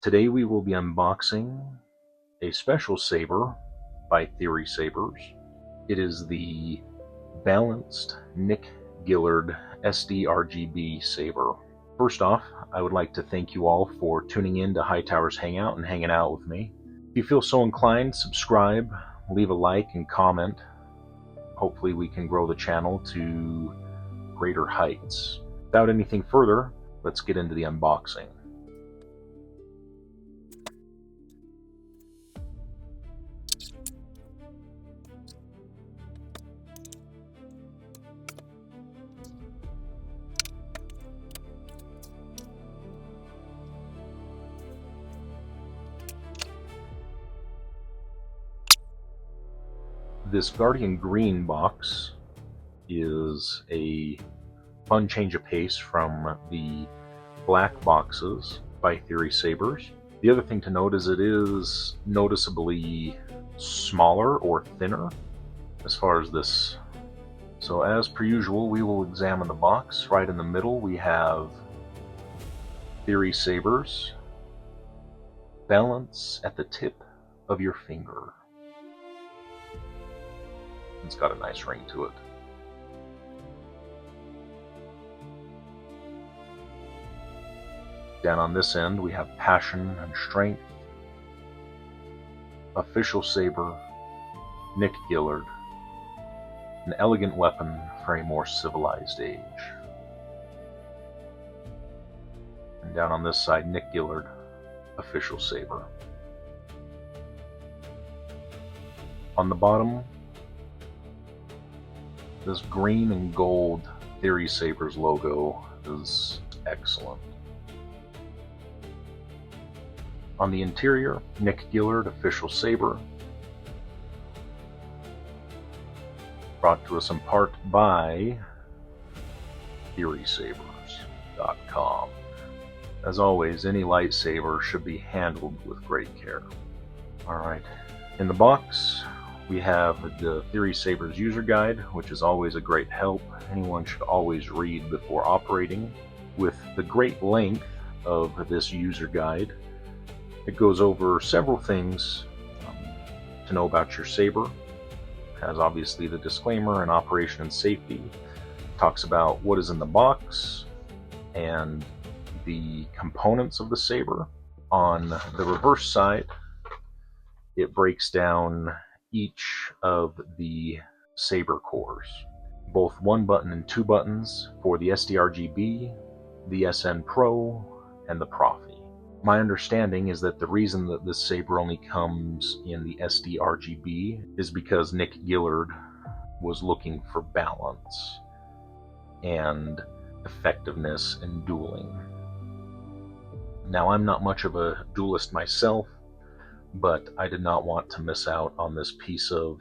Today we will be unboxing a special saber by Theory Sabers. It is the balanced Nick Gillard SDRGB saber. First off, I would like to thank you all for tuning in to HighTower's Hangout and hanging out with me. If you feel so inclined, subscribe, leave a like, and comment. Hopefully we can grow the channel to greater heights. Without anything further, let's get into the unboxing. This Guardian Green box is a fun change of pace from the black boxes by Theory Sabers. The other thing to note is it is noticeably smaller or thinner as far as this. So as per usual, we will examine the box. Right in the middle we have Theory Sabers, balance at the tip of your finger. It's got a nice ring to it. Down on this end we have passion and strength, official saber, Nick Gillard, an elegant weapon for a more civilized age. And down on this side, Nick Gillard, official saber. On the bottom, this green and gold Theory Sabers logo is excellent. On the interior, Nick Gillard, official saber. Brought to us in part by TheorySabers.com. As always, any lightsaber should be handled with great care. Alright, in the box, we have the Theory Sabers user guide, which is always a great help. Anyone should always read before operating. With the great length of this user guide, it goes over several things to know about your saber. It has obviously the disclaimer and operation and safety. It talks about what is in the box and the components of the saber. On the reverse side, it breaks down each of the saber cores, both 1 button and 2 buttons for the SDRGB, the SN Pro, and the Profi. My understanding is that the reason that this saber only comes in the SDRGB is because Nick Gillard was looking for balance and effectiveness in dueling. Now, I'm not much of a duelist myself, but I did not want to miss out on this piece of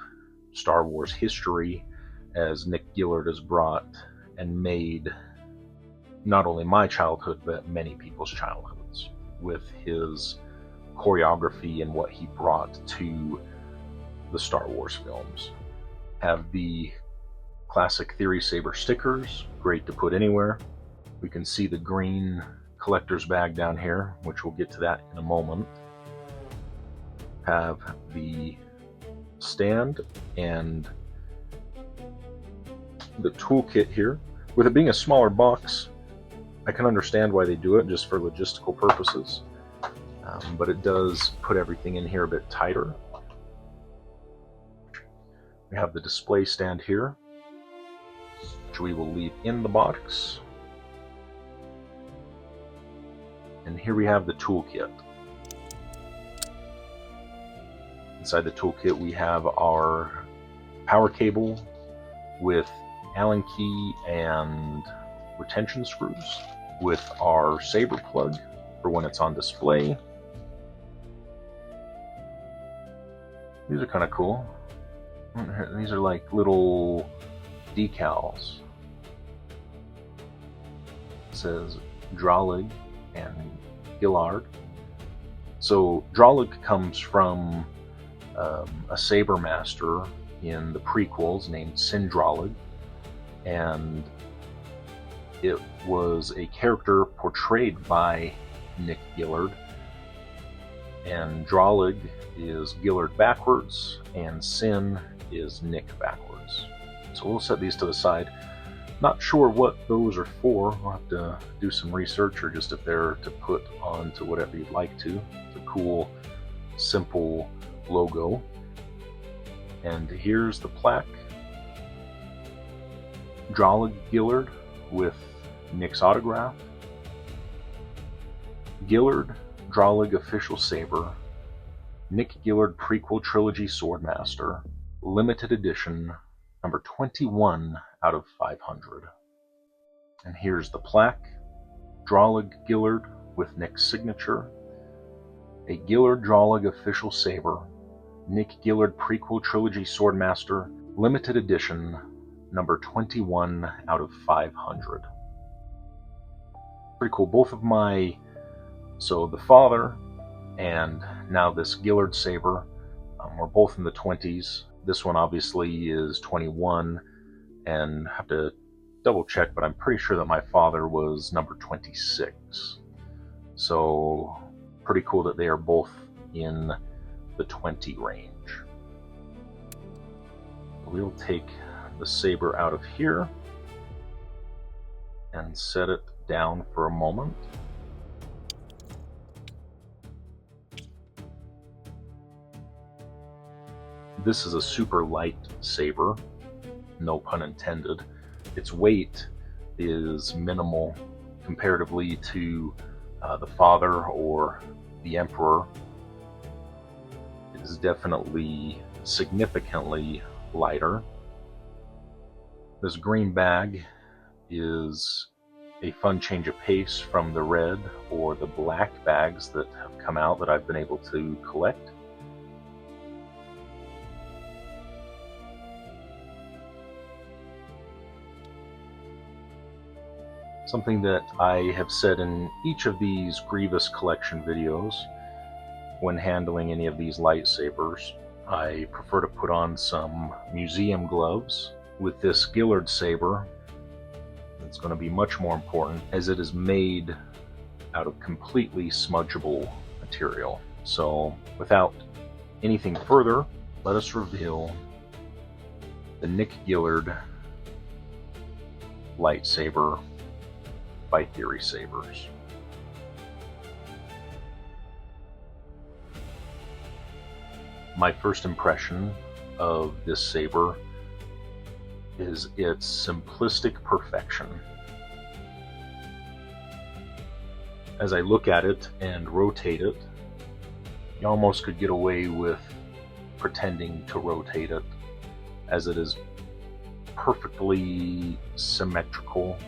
Star Wars history, as Nick Gillard has brought and made not only my childhood, but many people's childhoods, with his choreography and what he brought to the Star Wars films. Have the classic Theory Saber stickers, great to put anywhere. We can see the green collector's bag down here, which we'll get to that in a moment. Have the stand and the toolkit here. With it being a smaller box, I can understand why they do it, just for logistical purposes, but it does put everything in here a bit tighter. We have the display stand here, which we will leave in the box. And here we have the toolkit. Inside the toolkit we have our power cable with Allen key and retention screws, with our saber plug for when it's on display. These are kind of cool. These are like little decals. It says Dralig and Gillard. So Dralig comes from a saber master in the prequels named Dralig, and it was a character portrayed by Nick Gillard And Drawlig is Gillard backwards, and Sin is Nick backwards. So we'll set these to the side. Not sure what those are for. I'll have to do some research, or just if they're to put onto whatever you'd like to. It's a cool, simple logo. And here's the plaque. Drawlig Gillard with Nick's autograph. Gillard Drawlig Official Saber. Nick Gillard Prequel Trilogy Swordmaster. Limited Edition, number 21 out of 500. And here's the plaque. Drawlig Gillard with Nick's signature. A Gillard Drawlig Official Saber. Nick Gillard Prequel Trilogy Swordmaster. Limited Edition, number 21 out of 500. Pretty cool. Both of my, so the father and now this Gillard Saber, we're both in the 20s. This one obviously is 21, and I have to double check, but I'm pretty sure that my father was number 26. So pretty cool that they are both in the 20 range. We'll take the saber out of here and set it down for a moment. This is a super light saber, no pun intended. Its weight is minimal comparatively to the father or the emperor. It is definitely significantly lighter. This green bag is a fun change of pace from the red or the black bags that have come out that I've been able to collect. Something that I have said in each of these Grievous Collection videos, when handling any of these lightsabers, I prefer to put on some museum gloves. With this Gillard Saber, it's going to be much more important as it is made out of completely smudgeable material. So without anything further, let us reveal the Nick Gillard lightsaber by Theory Sabers. My first impression of this saber is its simplistic perfection. As I look at it and rotate it, you almost could get away with pretending to rotate it, as it is perfectly symmetrical.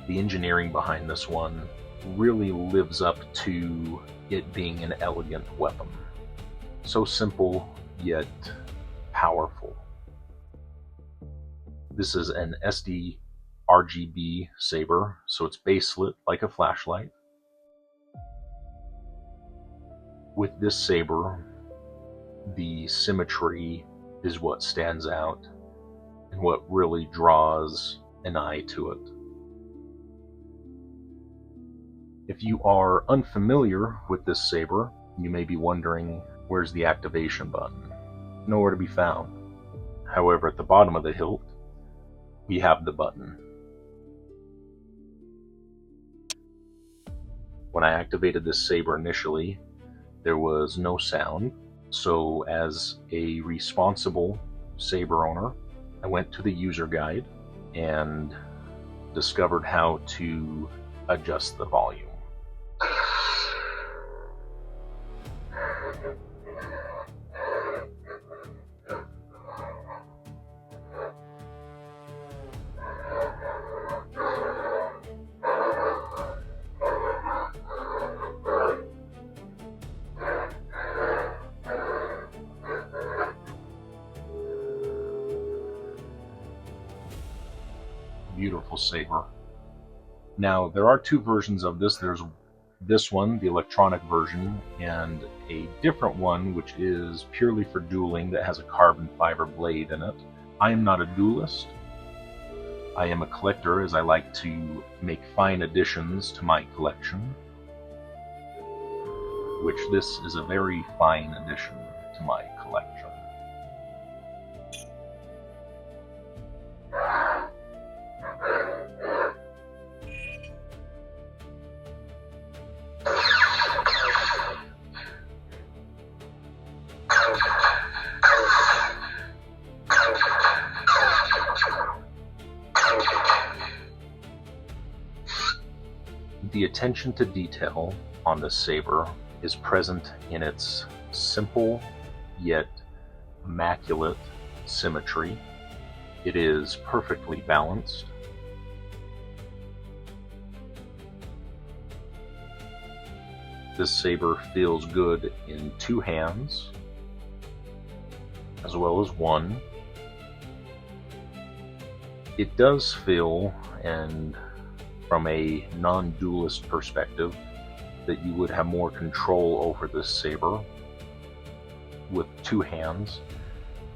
The engineering behind this one really lives up to it being an elegant weapon. So simple, yet powerful. This is an SDRGB saber, so it's baselit like a flashlight. With this saber, the symmetry is what stands out and what really draws an eye to it. If you are unfamiliar with this saber, you may be wondering, where's the activation button? Nowhere to be found. However, at the bottom of the hilt, we have the button. When I activated this saber initially, there was no sound. So as a responsible saber owner, I went to the user guide and discovered how to adjust the volume. Beautiful saber. Now, there are two versions of this. There's this one, the electronic version, and a different one which is purely for dueling that has a carbon fiber blade in it. I am not a duelist. I am a collector, as I like to make fine additions to my collection. which this is a very fine addition to my collection. The attention to detail on this saber is present in its simple yet immaculate symmetry. It is perfectly balanced. This saber feels good in two hands, as well as one. It does feel, and from a non-duelist perspective, that you would have more control over this saber with two hands.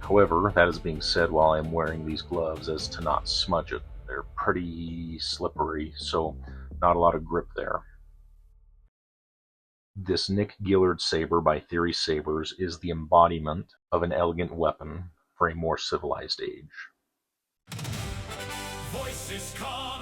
However, that is being said while I'm wearing these gloves as to not smudge it. They're pretty slippery, so not a lot of grip there. This Nick Gillard Saber by Theory Sabers is the embodiment of an elegant weapon for a more civilized age. Voices call.